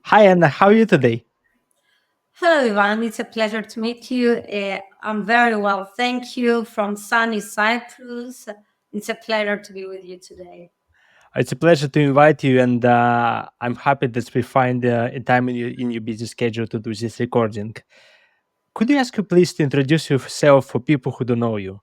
Hi Anna, how are you today? Hello, Ivan. It's a pleasure to meet you. I'm very well. Thank you from sunny Cyprus. It's a pleasure to be with you today. It's a pleasure to invite you, and I'm happy that we find a time in your busy schedule to do this recording. Could you ask you please to introduce yourself for people who don't know you?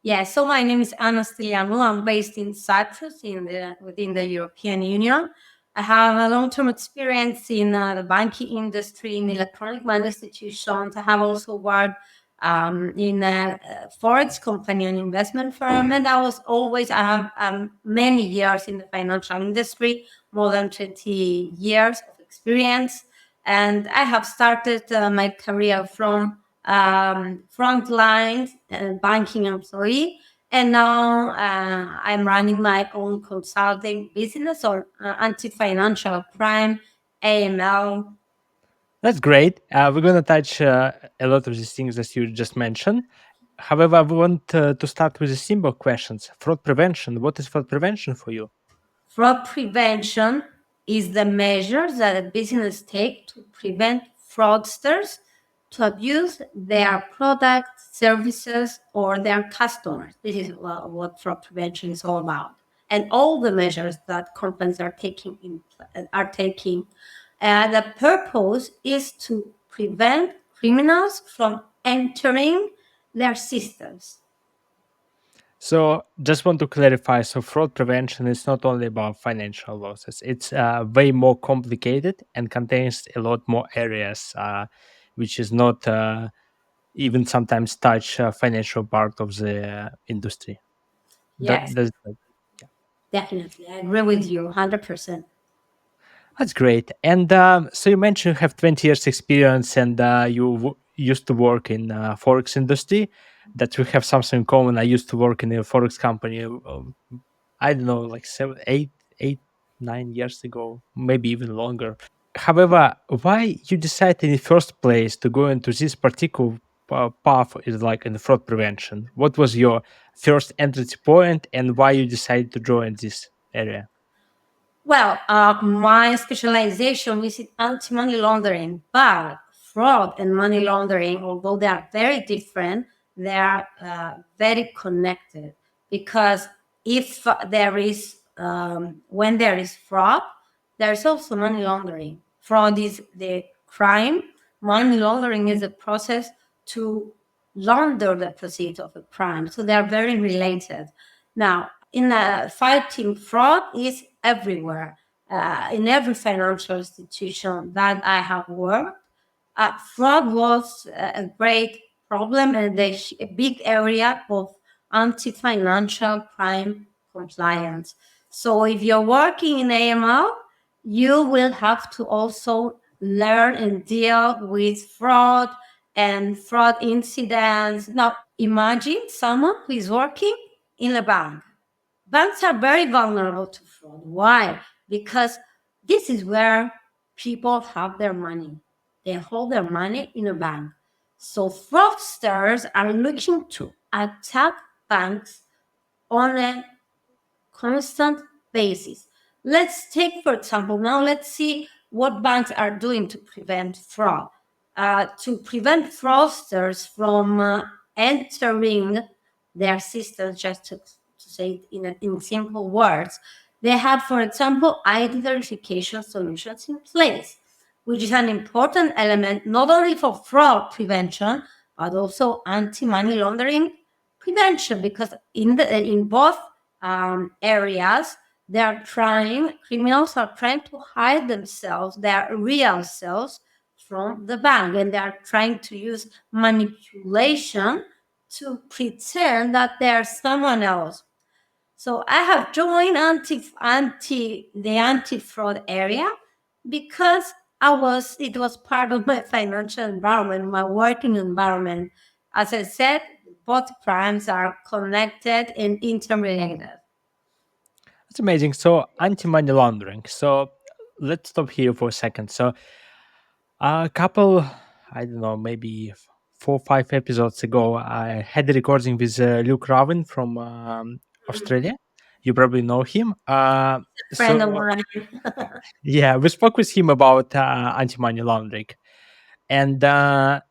Yeah, so my name is Anna Stylianou. I'm based in Cyprus within the European Union. I have a long-term experience in the banking industry, in electronic money institutions. I have also worked in a forex company, an investment firm, and I have many years in the financial industry, more than 20 years of experience. And I have started my career from frontline banking employee. And now I'm running my own consulting business or anti-financial crime, AML. That's great. We're going to touch a lot of these things that you just mentioned. However, I want to start with the simple questions. Fraud prevention. What is fraud prevention for you? Fraud prevention is the measures that a business take to prevent fraudsters to abuse their products, services, or their customers. This is what fraud prevention is all about, and all the measures that companies are taking. The purpose is to prevent criminals from entering their systems. So, just want to clarify. So, fraud prevention is not only about financial losses. It's way more complicated and contains a lot more areas, which is not even sometimes touch financial part of the industry. Yes, That's right. Yeah. definitely. I agree with you 100%. That's great. And so you mentioned you have 20 years experience, and used to work in forex industry. That we have something in common. I used to work in a forex company. I don't know, like 9 years ago, maybe even longer. However, why you decided in the first place to go into this particular path is like in fraud prevention? What was your first entry point, and why you decided to join this area? Well, my specialization is in anti-money laundering, but fraud and money laundering, although they are very different, they are very connected because if there is, when there is fraud, there's also money laundering. Fraud is the crime. Money laundering is the process to launder the proceeds of a crime. So they are very related. Now, in fighting fraud is everywhere. In every financial institution that I have worked, fraud was a great problem and a big area of anti-financial crime compliance. So if you're working in AML, you will have to also learn and deal with fraud and fraud incidents. Now, imagine someone who is working in a bank. Banks are very vulnerable to fraud. Why? Because this is where people have their money. They hold their money in a bank. So fraudsters are looking to attack banks on a constant basis. Let's take, for example, now let's see what banks are doing to prevent fraud. To prevent fraudsters from entering their systems, just to say it in simple words, they have, for example, ID verification solutions in place, which is an important element not only for fraud prevention, but also anti-money laundering prevention, because in both areas, criminals are trying to hide themselves, their real selves, from the bank, and they are trying to use manipulation to pretend that they're someone else. So I have joined the anti fraud area because it was part of my financial environment, my working environment. As I said, both crimes are connected and interrelated. That's amazing. So anti-money laundering. So let's stop here for a second. So a couple, I don't know, maybe 4 or 5 episodes ago, I had a recording with Luke Ravin from Australia. You probably know him. Friend of So mine. yeah, we spoke with him about anti-money laundering, and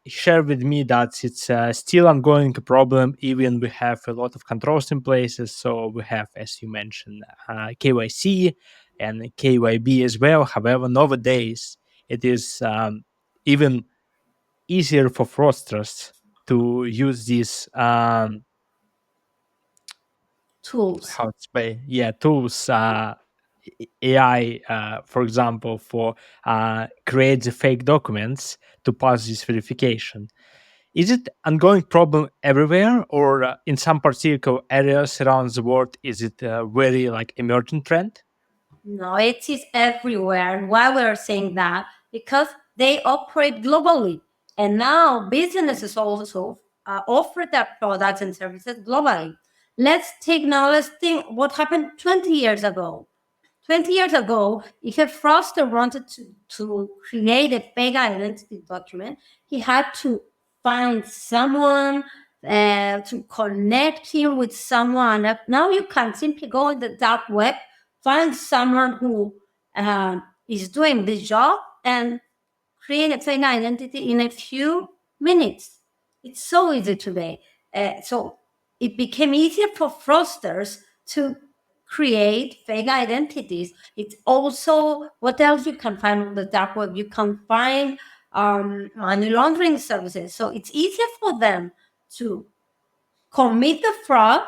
he shared with me that it's still ongoing problem. Even we have a lot of controls in places. So we have, as you mentioned, KYC and KYB as well. However, nowadays it is even easier for fraudsters to use these Tools. how to say, yeah, tools, AI, for example, for create the fake documents to pass this verification. Is it ongoing problem everywhere, or in some particular areas around the world? Is it a very like emerging trend? No, it is everywhere. And why we're saying that? Because they operate globally. And now businesses also offer their products and services globally. Let's think what happened 20 years ago. 20 years ago, if a fraudster wanted to create a fake identity document, he had to find someone to connect him with someone. Now you can simply go on the dark web, find someone who is doing this job, and create a fake identity in a few minutes. It's so easy today. So it became easier for fraudsters to create fake identities. It's also what else you can find on the dark web. You can find money laundering services. So it's easier for them to commit the fraud,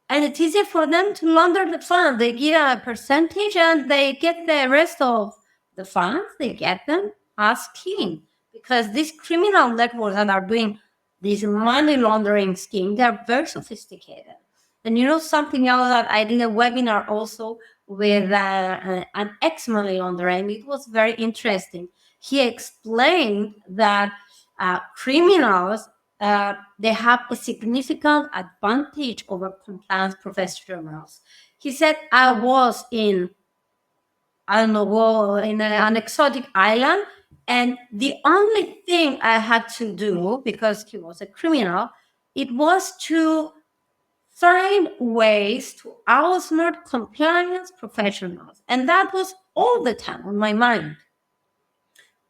and it's easier for them to launder the fund. They get a percentage and they get the rest of the funds. They get them as clean, because these criminal networks that are doing this money laundering scheme, they are very sophisticated. And you know something else, that I did a webinar also with an ex-money launderer, and it was very interesting. He explained that criminals, they have a significant advantage over compliance professionals. He said, I was in, I don't know, in an exotic island, and the only thing I had to do, because he was a criminal, it was to find ways to outsmart compliance professionals. And that was all the time on my mind.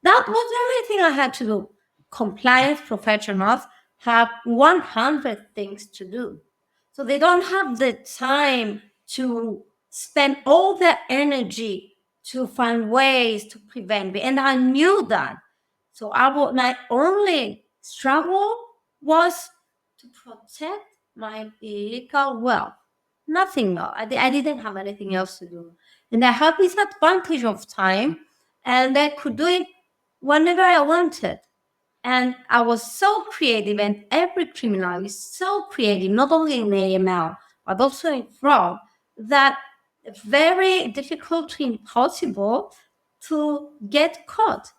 That was the only thing I had to do. Compliance professionals have 100 things to do. So they don't have the time to spend all their energy to find ways to prevent me. And I knew that. So my only struggle was to protect my illegal wealth. Nothing else. I didn't have anything else to do. And I had this advantage of time, and I could do it whenever I wanted. And I was so creative, and every criminal is so creative, not only in AML, but also in fraud, that it's very difficult to impossible to get caught.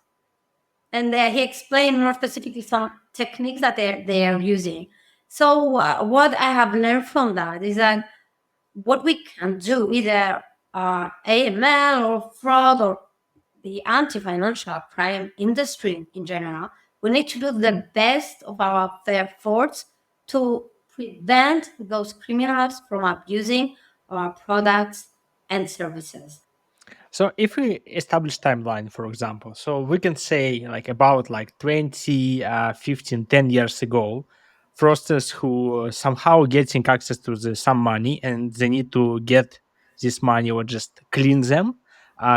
And he explained more specifically some techniques that they are using. So what I have learned from that is that what we can do, either AML or fraud or the anti-financial crime industry in general, we need to do the best of our efforts to prevent those criminals from abusing our products and services. So if we establish timeline, for example, so we can say like about like 20, 15, 10 years ago, fraudsters who somehow getting access to some money and they need to get this money or just clean them.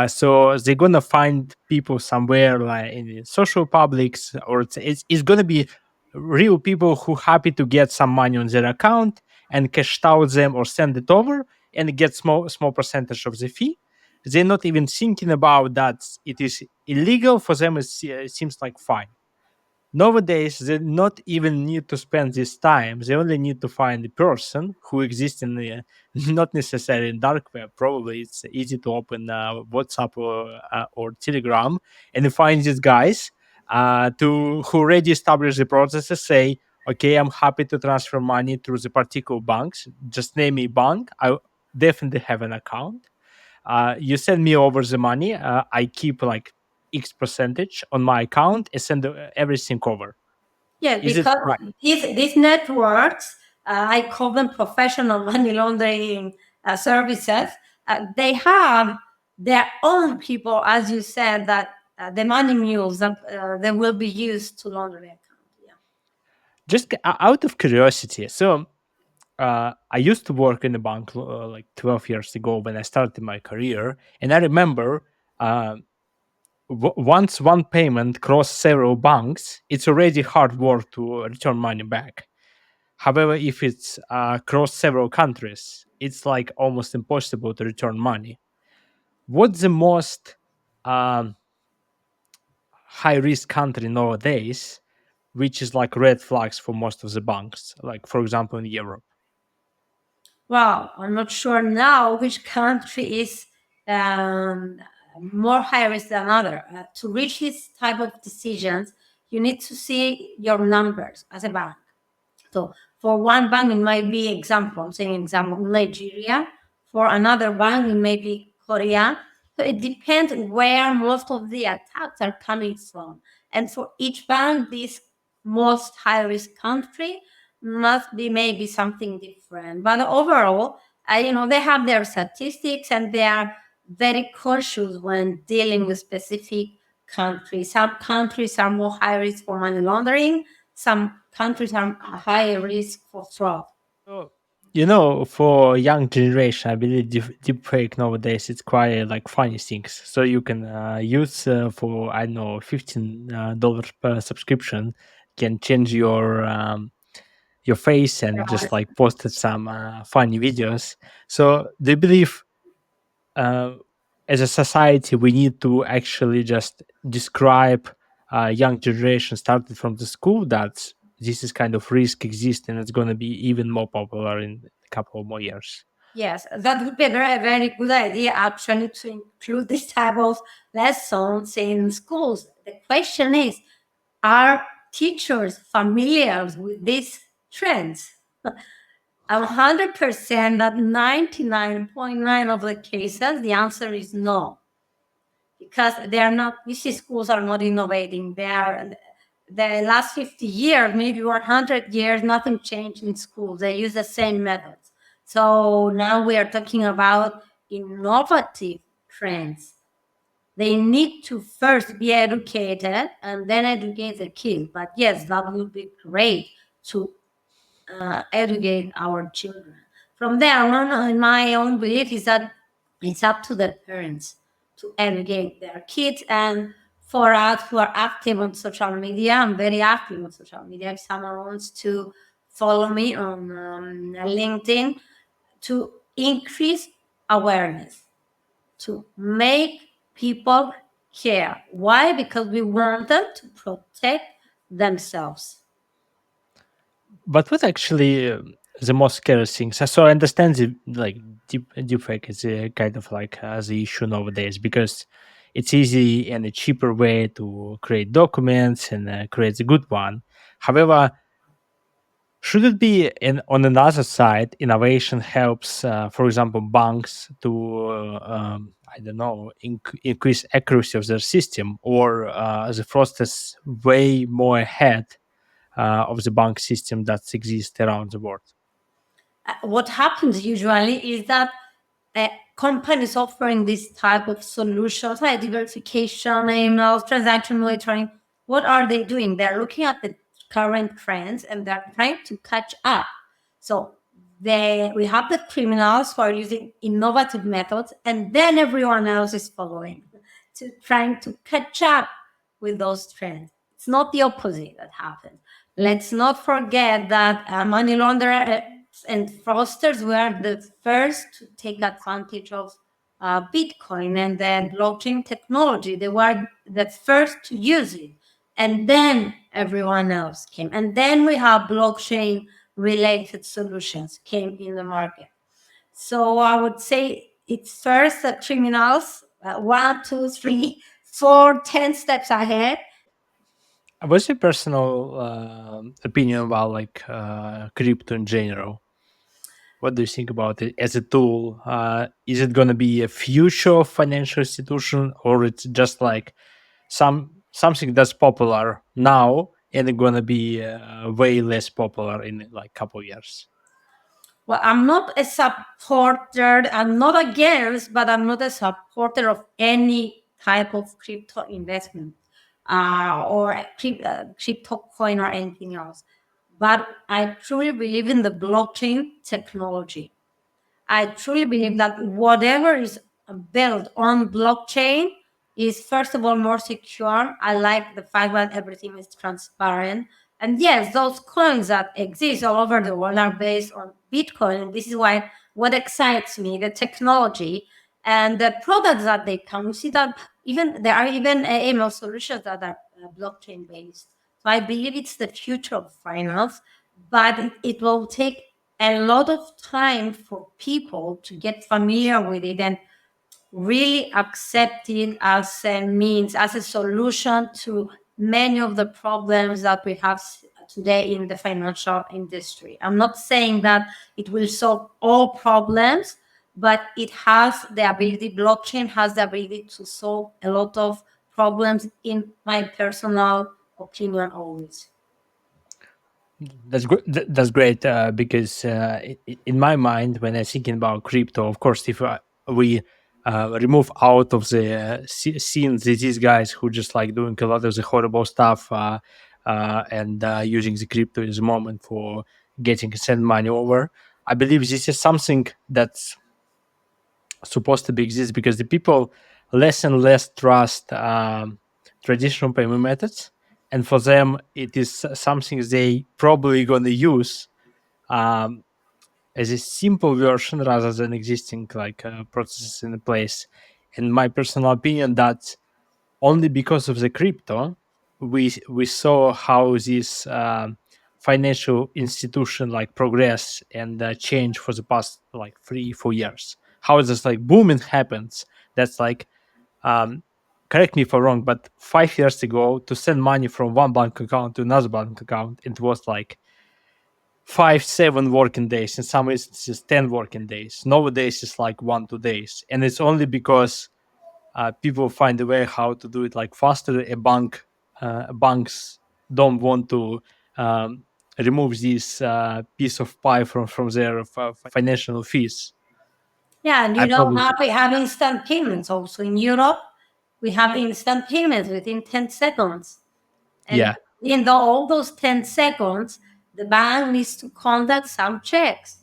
So they're gonna find people somewhere like in the social publics, or it's gonna be real people who happy to get some money on their account and cash out them or send it over and get small percentage of the fee. They're not even thinking about that it is illegal for them. It seems like fine. Nowadays they not even need to spend this time. They only need to find the person who exists in the not necessarily in dark web. Probably it's easy to open WhatsApp or Telegram and find these guys to who already established the processes. Say, okay, I'm happy to transfer money through the particular banks. Just name me bank. I definitely have an account. You send me over the money. I keep like X percentage on my account and send everything over. Yes, Is it because right? these networks, I call them professional money laundering services, they have their own people, as you said, that the money mules that they will be used to launder the account. Yeah. Just out of curiosity, so I used to work in a bank like 12 years ago when I started my career, and I remember uh, once one payment crossed several banks, it's already hard work to return money back. However, if it's across several countries, it's like almost impossible to return money. What's the most um, high risk country nowadays, which is like red flags for most of the banks, like for example in Europe? Well, I'm not sure now which country is um, more high risk than other. To reach this type of decisions, you need to see your numbers as a bank. So for one bank, it might be example, I'm saying example, Nigeria. For another bank, it may be Korea. So it depends where most of the attacks are coming from. And for each bank, this most high risk country must be maybe something different. But overall, they have their statistics and they are very cautious when dealing with specific countries. Some countries are more high risk for money laundering. Some countries are high risk for fraud. So, for young generation, I believe deep fake nowadays it's quite like funny things. So you can use for I don't know $15 per subscription, can change your face and just like posted some funny videos. So do you believe uh, as a society we need to actually just describe young generation started from the school that this is kind of risk exists and it's going to be even more popular in a couple of more years? Yes, that would be a very, very good idea actually to include this type of lessons in schools. The question is, are teachers familiar with these trends? I'm 100% that 99.9 of the cases, the answer is no. Because they are not, you see, schools are not innovating. They are, the last 50 years, maybe 100 years, nothing changed in schools. They use the same methods. So now we are talking about innovative trends. They need to first be educated and then educate the kids. But yes, that would be great to educate our children. From there on, in my own belief is that it's up to the parents to educate their kids. And for us who are active on social media, I'm very active on social media. If someone wants to follow me on LinkedIn, to increase awareness, to make people care. Why? Because we want them to protect themselves. But what actually the most scary things? So I understand the like deepfake is a kind of like the issue nowadays because it's easy and a cheaper way to create documents and create a good one. However, should it be on another side, innovation helps, for example, banks to, I don't know, increase accuracy of their system, or the fraudsters way more ahead of the bank system that exists around the world? What happens usually is that companies offering this type of solutions like diversification, emails, transaction monitoring, what are they doing? They're looking at the current trends and they're trying to catch up. So we have the criminals who are using innovative methods, and then everyone else is following to trying to catch up with those trends. It's not the opposite that happens. Let's not forget that money launderers and fraudsters were the first to take advantage of Bitcoin and then blockchain technology. They were the first to use it. And then everyone else came. And then we have blockchain related solutions came in the market. So I would say it's first the criminals, 1, 2, 3, 4, 10 steps ahead. What's your personal opinion about like crypto in general? What do you think about it as a tool? Is it going to be a future of financial institution, or it's just like something that's popular now and it's going to be way less popular in like couple years? Well, I'm not a supporter, I'm not against, but I'm not a supporter of any type of crypto investment or crypto coin or anything else. But I truly believe in the blockchain technology. I truly believe that whatever is built on blockchain is, first of all, more secure. I like the fact that everything is transparent. And yes, those coins that exist all over the world are based on Bitcoin. And this is why what excites me, the technology and the products that they come. You see that even there are even AML solutions that are blockchain based. So I believe it's the future of finance, but it will take a lot of time for people to get familiar with it and really accept it as a means, as a solution to many of the problems that we have today in the financial industry. I'm not saying that it will solve all problems, but it has the ability, blockchain has the ability to solve a lot of problems, in my personal opinion, always. That's great because in my mind, when I'm thinking about crypto, of course, if we remove out of the scene these guys who just like doing a lot of the horrible stuff and using the crypto as a moment for getting send money over, I believe this is something that's supposed to be exist because the people less and less trust traditional payment methods, and for them it is something they probably going to use um, as a simple version rather than existing like processes in place. In my personal opinion, that only because of the crypto we saw how this financial institution like progress and change for the past like 3 4 years, how this like booming happens. That's like um correct me if I'm wrong, but 5 years ago to send money from one bank account to another bank account it was like 5 7 working days, in some instances 10 working days. Nowadays it's like 1 2 days, and it's only because people find a way how to do it like faster. Banks don't want to um, remove this piece of pie from their financial fees. Yeah, and I probably now we have instant payments also in Europe. We have instant payments within 10 seconds. And yeah. in all those 10 seconds, the bank needs to conduct some checks.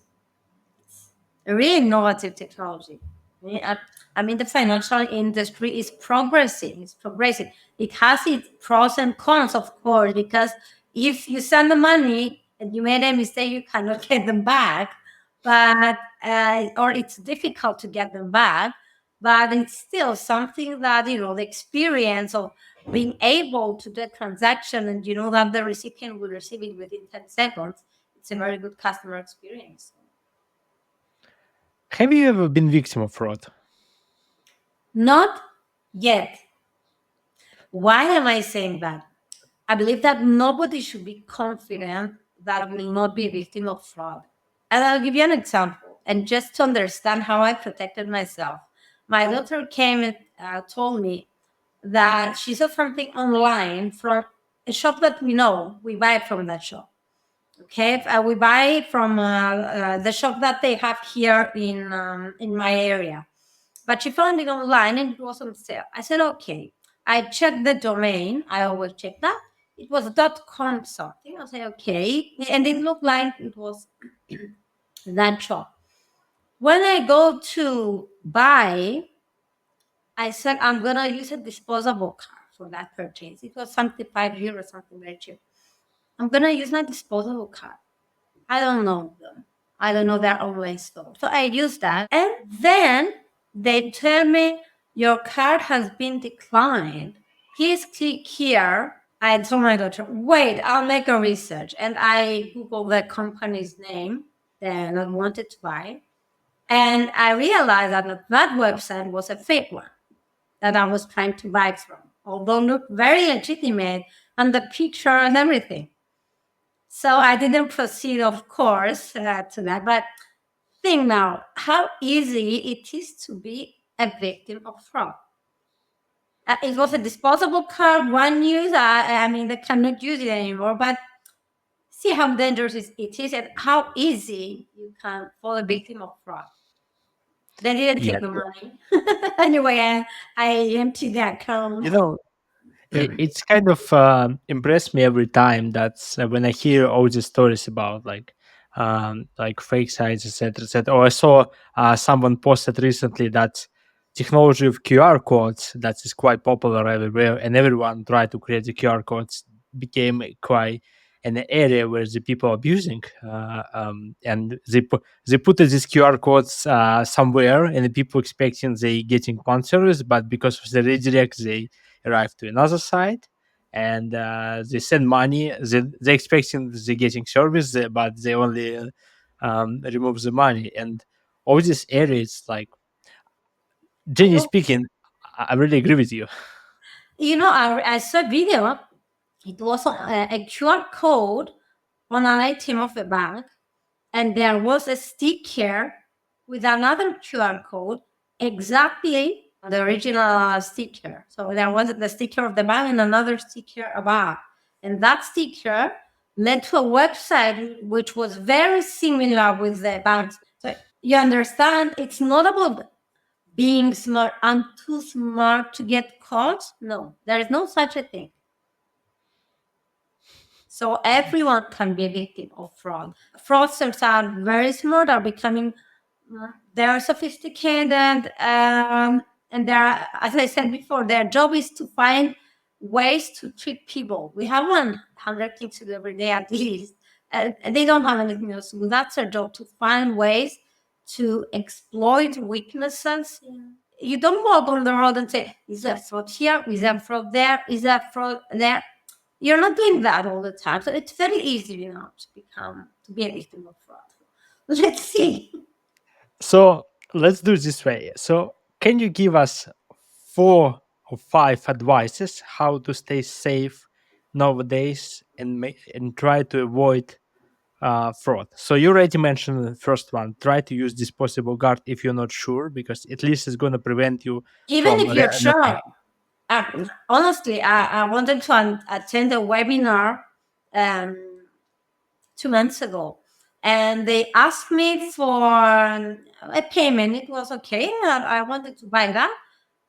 A really innovative technology. Yeah, I mean, the financial industry is progressing. It's progressing. It has its pros and cons, of course, because if you send the money and you made a mistake, you cannot get them back. But or it's difficult to get them back. But it's still something that the experience of being able to do a transaction and you know that the recipient will receive it within 10 seconds. It's a very good customer experience. Have you ever been victim of fraud? Not yet. Why am I saying that? I believe that nobody should be confident that will not be a victim of fraud. And I'll give you an example. And just to understand how I protected myself, my daughter came and told me that she saw something online from a shop that we know. We buy from that shop. Okay, we buy it from the shop that they have here in my area. But she found it online and it was on sale. I said, okay. I checked the domain. I always check that. It was .com something. I said, okay. And it looked like it was that shop. When I go to buy, I said, I'm going to use a disposable card for that purchase. It was something €5, something very cheap. I'm going to use my disposable card. I don't know them. I don't know their online store. So I use that. And then they tell me your card has been declined. Please click here. I told my daughter, wait, I'll make a research. And I Googled the company's name that I wanted to buy. And I realized that website was a fake one that I was trying to buy from, although looked very legitimate and the picture and everything. So I didn't proceed, of course, to that. But think now how easy it is to be a victim of fraud. It was a disposable card, one use. I mean, they cannot use it anymore. But see how dangerous it is and how easy you can fall a victim of fraud. They didn't Yeah, take the money. Anyway, I emptied the account. you know, it's kind of impressed me every time that's when I hear all these stories about like fake sites, etc., etc. Or I saw someone posted recently that technology of QR codes that is quite popular everywhere, and everyone tried to create the QR codes became quite an area where the people are abusing, and they put these QR codes somewhere, and the people expecting they getting one service, but because of the redirect, they arrive to another site, and they send money. They expecting they getting service, but they only remove the money. And all these areas, like Jenny Oh, speaking, I really agree with you. I saw a video. It was a QR code on an ATM of a bank, and there was a sticker with another QR code, exactly the original sticker. So there was the sticker of the bank and another sticker above. And that sticker led to a website which was very similar with the banks. So you understand, it's not about being smart. I'm too smart to get caught. No, there is no such a thing. So everyone can be a victim of fraud. Fraudsters are very smart, are becoming they are sophisticated, and they're, as I said before, their job is to find ways to trick people. We have 100 things to do every day at least, and they don't have anything else to do. That's their job, to find ways to exploit weaknesses. You don't walk on the road and say, is there fraud here? Is there fraud there? Is there fraud there? You're not doing that all the time. So it's very easy, to be a victim of fraud. Let's see. So let's do it this way. So can you give us 4 or 5 advices how to stay safe nowadays and try to avoid fraud? So you already mentioned the first one. Try to use disposable guard if you're not sure, because at least it's going to prevent you Even from if you're nothing. sure, honestly, I wanted to attend a webinar um, 2 months ago, and they asked me for a payment. It was okay. I wanted to buy that.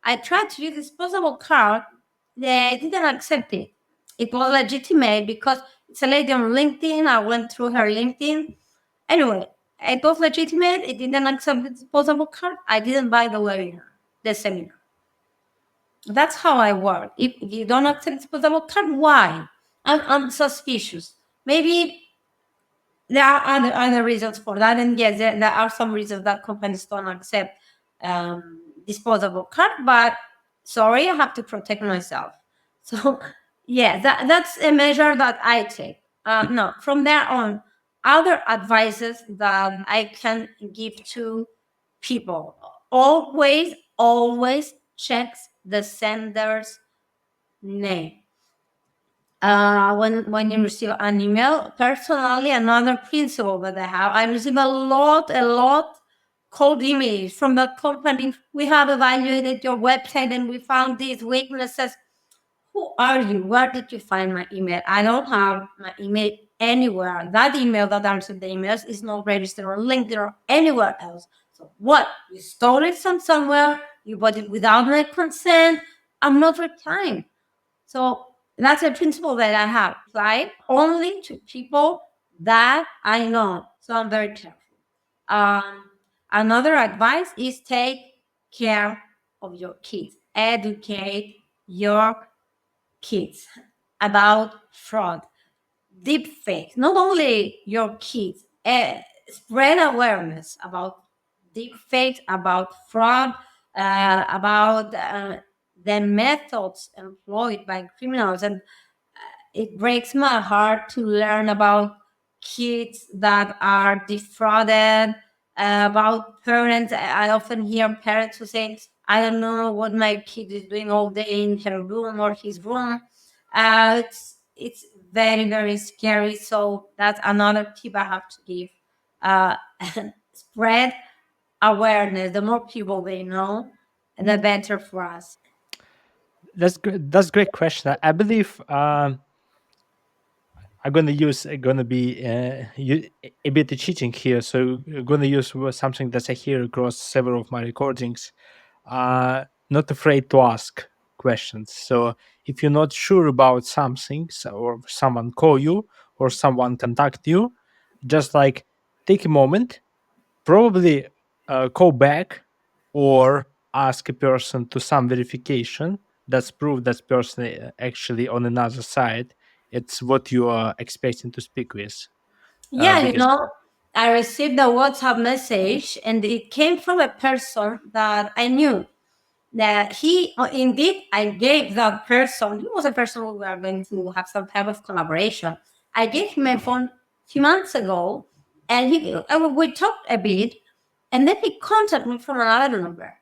I tried to use disposable card. They didn't accept it. It was legitimate because it's a lady on LinkedIn. I went through her LinkedIn. Anyway, it was legitimate. It didn't accept the disposable card. I didn't buy the webinar, the seminar. That's how I work. If you don't accept disposable card, why? I'm suspicious. Maybe there are other reasons for that, and yes, there are some reasons that companies don't accept disposable card. But sorry, I have to protect myself. So yeah, that's a measure that I take. No, from there on, other advices that I can give to people: always checks the sender's name. When you receive an email, personally, another principle that I receive a lot cold emails from the company. We have evaluated your website and we found these weaknesses. Who are you? Where did you find my email? I don't have my email anywhere. That email that answered the emails is not registered or LinkedIn or anywhere else. So what? You stole it from somewhere, you bought it without my consent. I'm not replying. So that's a principle that I have. Reply only to people that I know. So I'm very careful. Um, Another advice is take care of your kids. Educate your kids about fraud, deep fake. Not only your kids, spread awareness about deep fake, about fraud, about the methods employed by criminals. And it breaks my heart to learn about kids that are defrauded, about parents. I often hear parents who say, I don't know what my kid is doing all day in her room or his room. It's very, very scary. So that's another tip I have to give. Uh, Spread awareness. The more people they know, the better for us. That's good. That's a great question. I believe I'm gonna use gonna be a bit of cheating here. So I'm gonna use something that I hear across several of my recordings. Not afraid to ask questions. So if you're not sure about something, or someone call you or someone contact you, just like take a moment, probably call back or ask a person to some verification that's proof that person actually on another side it's what you are expecting to speak with Yeah, because I received a WhatsApp message and it came from a person that I knew. That he indeed, I gave that person, he was a person who we are going to have some type of collaboration. I gave him a phone a few months ago, and we talked a bit, and then he contacted me from another number.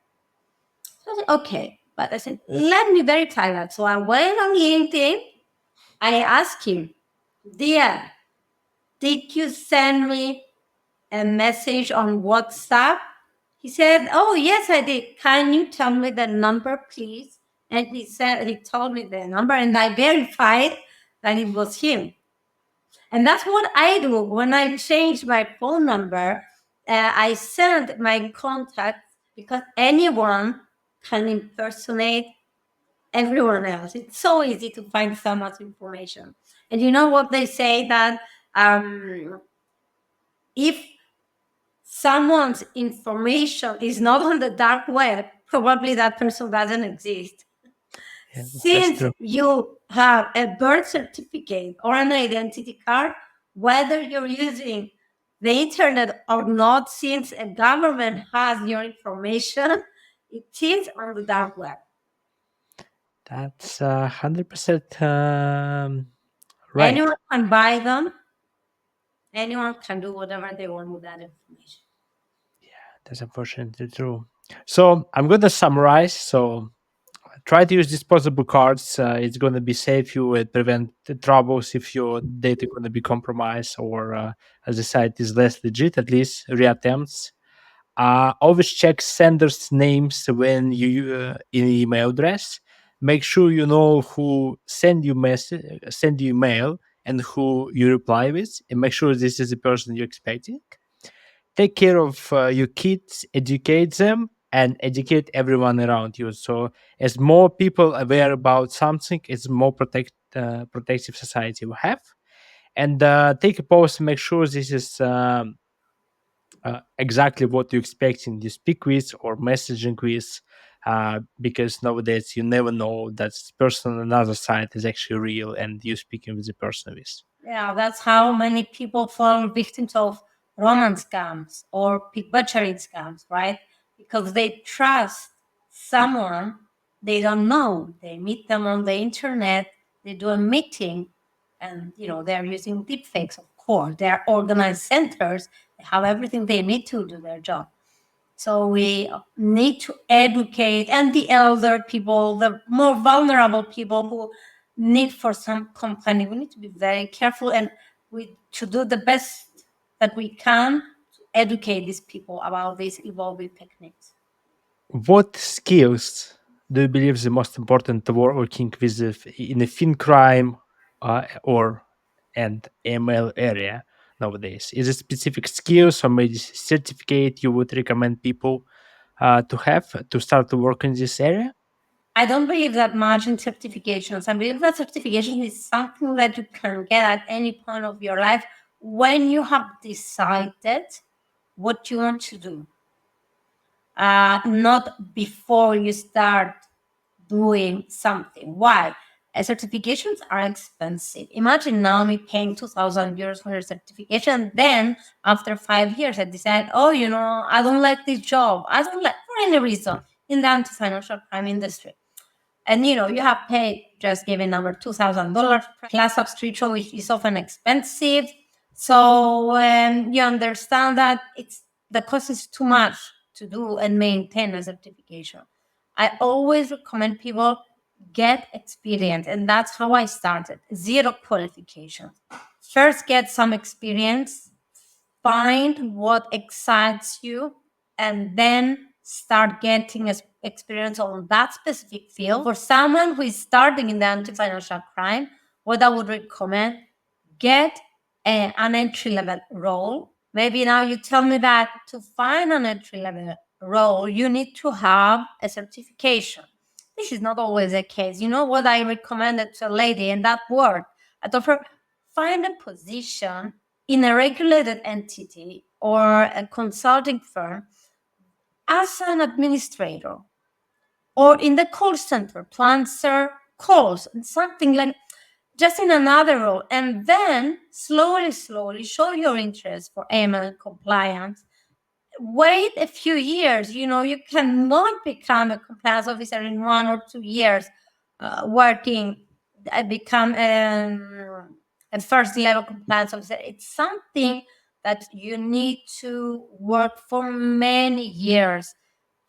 So I said, okay, but I said, let me verify that. So I went on LinkedIn. I asked him, dear, did you send me a message on WhatsApp? He said, oh, yes, I did. Can you tell me the number, please? And he told me the number, and I verified that it was him. And that's what I do when I change my phone number. I send my contacts because anyone can impersonate everyone else. It's so easy to find so much information. And you know what they say that if someone's information is not on the dark web, probably that person doesn't exist. yeah, that's Since true. you have a birth certificate or an identity card, whether you're using the internet or not, since a government has your information, it is on the dark web. That's 100% right. Anyone can buy them, anyone can do whatever they want with that information. That's unfortunately true. So I'm going to summarize. So try to use disposable cards. It's going to be safe you and prevent the troubles if your data going to be compromised or as the site is less legit, at least reattempts. Always check senders' names when you in email address. Make sure you know who send you email and who you reply with, and make sure this is the person you're expecting. Take care of your kids, educate them, and educate everyone around you. So, as more people aware about something, it's more protective society we have. And take a pause and make sure this is exactly what you expect in you speak with or messaging with. Because nowadays you never know that person on another side is actually real and you speaking with the person with. Yeah, that's how many people fall victims of romance scams or butchering scams, right? Because they trust someone they don't know. They meet them on the internet, they do a meeting, and they're using deepfakes, of course. They're organized centers, they have everything they need to do their job. So we need to educate, and the elder people, the more vulnerable people who need for some company, we need to be very careful and we to do the best that we can to educate these people about these evolving techniques. What skills do you believe is the most important to working with in the fin crime or and ML area nowadays? Is it specific skills or maybe certificate you would recommend people to have to start to work in this area? I don't believe that much in certifications. I believe that certification is something that you can get at any point of your life when you have decided what you want to do, not before you start doing something. Why? Certifications are expensive. Imagine now me paying 2,000 euros for a certification. Then, after 5 years, I decide, oh, I don't like this job. I don't like, for any reason, in the anti financial crime industry. And you have paid, just giving number $2,000 class subscription, which is often expensive. So you understand that the cost is too much to do and maintain a certification. I always recommend people get experience, and that's how I started. Zero qualifications. First, get some experience, find what excites you, and then start getting experience on that specific field. For someone who is starting in the anti-financial crime, what I would recommend, get an entry level role. Maybe now you tell me that to find an entry level role, you need to have a certification. This is not always the case. You know what I recommended to a lady in that word? I told her, find a position in a regulated entity or a consulting firm as an administrator or in the call center to answer calls, something like just in another role. And then slowly show your interest for AML compliance. Wait a few years. You cannot become a compliance officer in 1 or 2 years working, become a first level compliance officer. It's something that you need to work for many years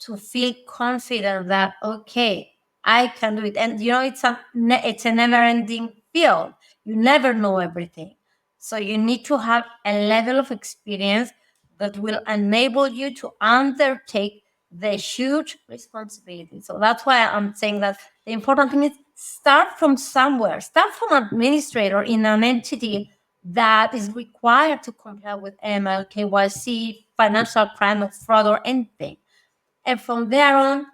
to feel confident that, okay, I can do it. And it's a never ending field. You never know everything. So you need to have a level of experience that will enable you to undertake the huge responsibility. So that's why I'm saying that the important thing is start from somewhere. Start from administrator in an entity that is required to comply with ML, KYC, financial crime or fraud or anything. And from there on,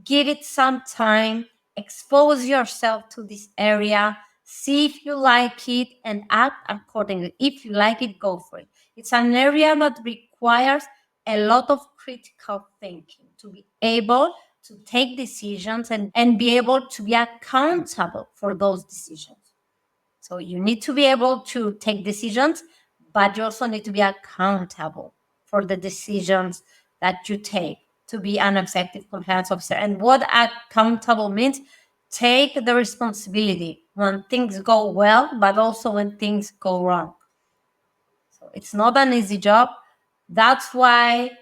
give it some time, expose yourself to this area, see if you like it, and act accordingly. If you like it, go for it. It's an area that requires a lot of critical thinking to be able to take decisions and be able to be accountable for those decisions. So you need to be able to take decisions, but you also need to be accountable for the decisions that you take to be an effective compliance officer. And what accountable means, take the responsibility when things go well, but also when things go wrong. So it's not an easy job. That's why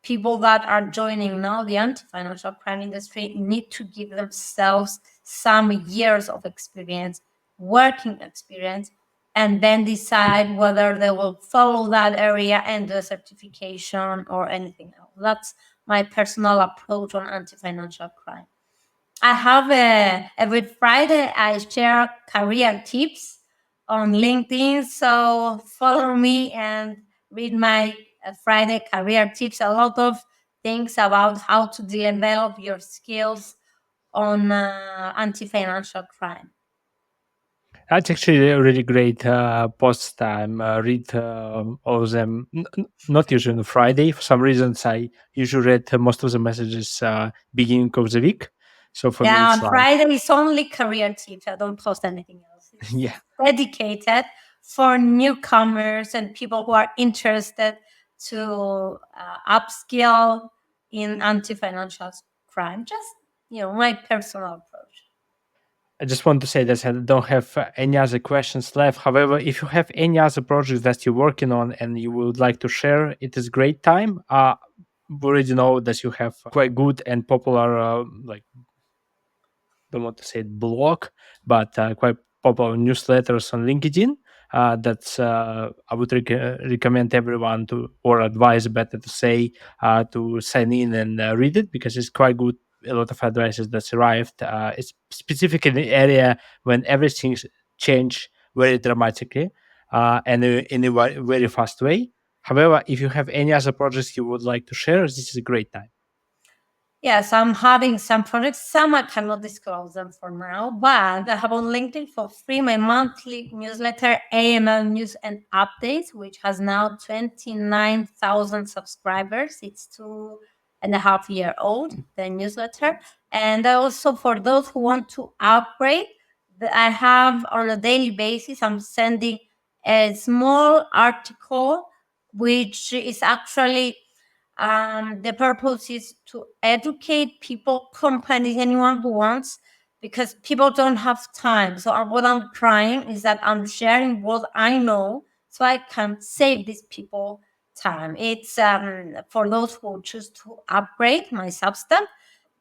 people that are joining now the anti-financial crime industry need to give themselves some years of experience, working experience, and then decide whether they will follow that area and do a certification or anything else. That's my personal approach on anti-financial crime. I have every Friday I share career tips on LinkedIn. So follow me and read my Friday career tips. A lot of things about how to develop your skills on anti-financial crime. That's actually a really great post. I'm read all of them. Not usually on Friday. For some reasons, I usually read most of the messages beginning of the week. So for me, Yeah, it's on like, Friday it's only career tips. I don't post anything else. It's yeah, dedicated for newcomers and people who are interested to upskill in anti-financial crime. Just my personal approach. I just want to say that I don't have any other questions left. However, if you have any other projects that you're working on and you would like to share, it is great time. We already know that you have quite good and popular, like, don't want to say it blog, but quite popular newsletters on LinkedIn. That's I would recommend everyone to, or advise better to say, to sign in and read it because it's quite good. A lot of advices that's arrived. It's specific in the area when everything's changed very dramatically and in a very fast way. However, if you have any other projects you would like to share, this is a great time. Yes, I'm having some projects. Some I cannot disclose them for now, but I have on LinkedIn for free my monthly newsletter, AML News and Updates, which has now 29,000 subscribers. It's 2.5 year old, the newsletter. And also for those who want to upgrade, I have on a daily basis, I'm sending a small article, which is actually the purpose is to educate people, companies, anyone who wants, because people don't have time. So what I'm trying is that I'm sharing what I know so I can save these people time. It's for those who choose to upgrade my Substack.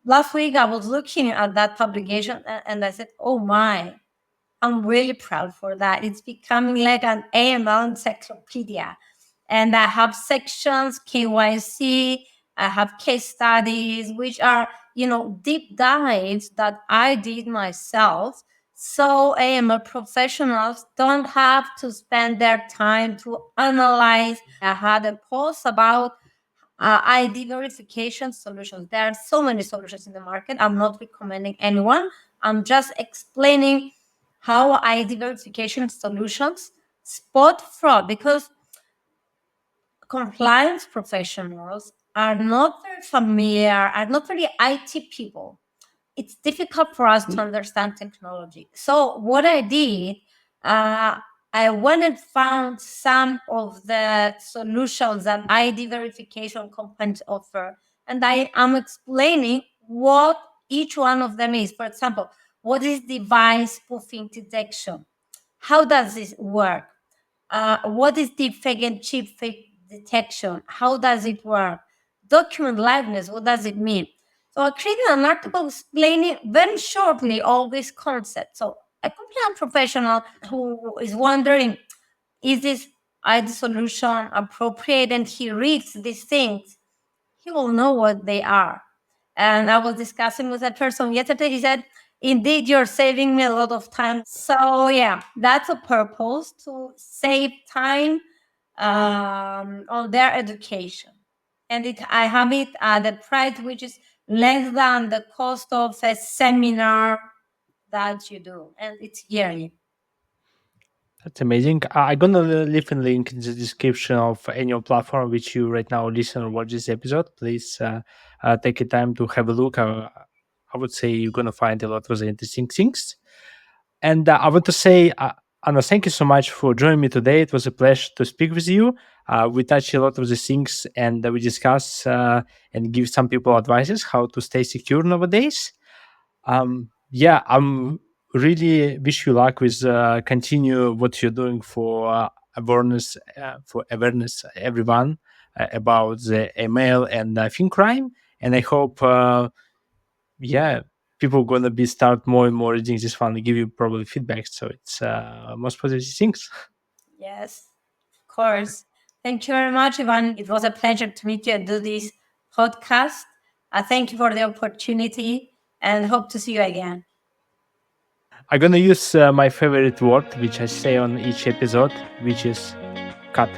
Last week I was looking at that publication and I said, oh my, I'm really proud for that. It's becoming like an AML encyclopedia. And I have sections, KYC, I have case studies, which are, deep dives that I did myself. So AML professionals don't have to spend their time to analyze. I had a post about ID verification solutions. There are so many solutions in the market. I'm not recommending anyone. I'm just explaining how ID verification solutions spot fraud, because compliance professionals are not very familiar, are not very IT people. It's difficult for us to understand technology. So what I did, uh, I went and found some of the solutions that ID verification companies offer, and I am explaining what each one of them is. For example, what is device spoofing detection? How does this work? What is deepfake and chipfake detection? How does it work? Document liveness, what does it mean? So I created an article explaining very shortly all these concepts. So a compliance professional who is wondering, is this ID solution appropriate? And he reads these things, he will know what they are. And I was discussing with that person yesterday. He said, indeed, you're saving me a lot of time. So, yeah, that's a purpose, to save time on their education. And I have it at a price which is less than the cost of a seminar that you do. And it's yearly. That's amazing. I'm gonna leave a link in the description of any platform which you right now listen or watch this episode. Please take a time to have a look. I would say you're gonna find a lot of interesting things. And I want to say, Anna, thank you so much for joining me today. It was a pleasure to speak with you. We touched a lot of the things, and we discuss and give some people advices how to stay secure nowadays. Yeah, I'm really wish you luck with continue what you're doing for awareness everyone about the email and fin crime. And I hope yeah, people gonna be start more and more reading this one and give you probably feedback, so it's most positive things. Yes, of course. Thank you very much, Ivan. It was a pleasure to meet you and do this podcast. Thank you for the opportunity and hope to see you again. I'm gonna use my favorite word which I say on each episode, which is cut.